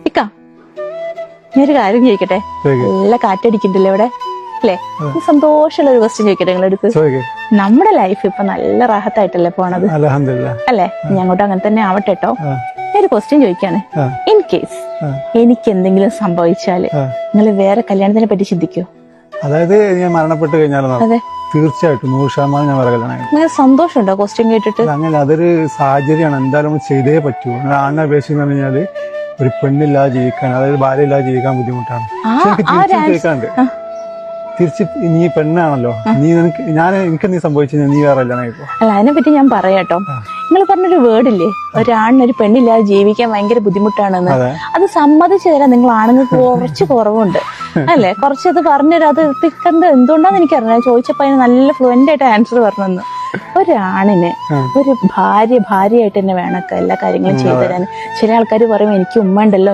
ഇക്ക ഞാനൊരു കാര്യം ചോദിക്കട്ടെ? നല്ല കാറ്റടിക്കണ്ടല്ലോ ഇവിടെ അല്ലേ? സന്തോഷമുള്ള ഒരു ക്വസ്റ്റ്യൻ ചോദിക്കട്ടെ നിങ്ങളെടുത്ത്? നമ്മുടെ ലൈഫ് ഇപ്പൊ നല്ല റാഹത്തായിട്ടല്ലേ പോണത് അല്ലേ? ഇനി അങ്ങോട്ട് അങ്ങനെ തന്നെ ആവട്ടെ കേട്ടോ. ഞാനൊരു ക്വസ്റ്റ്യൻ ചോദിക്കാണ്. ഇൻ കേസ് എനിക്ക് എന്തെങ്കിലും സംഭവിച്ചാല് നിങ്ങൾ വേറെ കല്യാണത്തിനെ പറ്റി ചിന്തിക്കോ? അതായത് ഞാൻ മരണപ്പെട്ട് കഴിഞ്ഞാലോ? അതെ, തീർച്ചയായിട്ടും 100% ഞാൻ വേറെ കല്യാണം. അങ്ങനെ സന്തോഷമുണ്ടോ ക്വസ്റ്റ്യൻ കേട്ടിട്ട്? അങ്ങനെ അതൊരു സാഹചര്യമാണ്, എന്തായാലും നമ്മൾ ചെയ്തേ പറ്റൂ. ആണിനെ അപേക്ഷിച്ച് കഴിഞ്ഞാല് ഒരു പെണ്ണില്ലാതെ ജീവിക്കാൻ, അതായത് ഭാര്യ ഇല്ലാതെ ജീവിക്കാൻ ബുദ്ധിമുട്ടാണ്. കേൾക്കാണ്ട് തിരിച്ച് നീ പെണ്ണാണല്ലോ, എനിക്ക് നീ സംഭവിച്ചു നീ വേറെ കല്യാണം കഴിക്കും. അല്ല, അതിനെ പറ്റി ഞാൻ പറയാട്ടോ. നിങ്ങൾ പറഞ്ഞൊരു വേർഡില്ലേ, ഒരാണിന് ഒരു പെണ്ണില്ലാതെ ജീവിക്കാൻ ഭയങ്കര ബുദ്ധിമുട്ടാണെന്ന്. അത് സമ്മതിച്ചു തരാൻ നിങ്ങൾ ആണുങ്ങൾക്ക് കുറച്ച് കുറവുണ്ട് അല്ലെ? കുറച്ചത് പറഞ്ഞുതരാം. അത് എന്തുകൊണ്ടാന്ന് എനിക്കറിയാം. ചോദിച്ചപ്പോ അതിന് നല്ല ഫ്ലുവന്റ് ആയിട്ട് ആൻസർ പറഞ്ഞെന്ന്. ഒരാണിന് ഒരു ഭാര്യയായിട്ട് തന്നെ വേണമൊക്കെ എല്ലാ കാര്യങ്ങളും ചെയ്തു തരാൻ. ചില ആൾക്കാർ പറയും എനിക്ക് ഉമ്മ ഉണ്ടല്ലോ,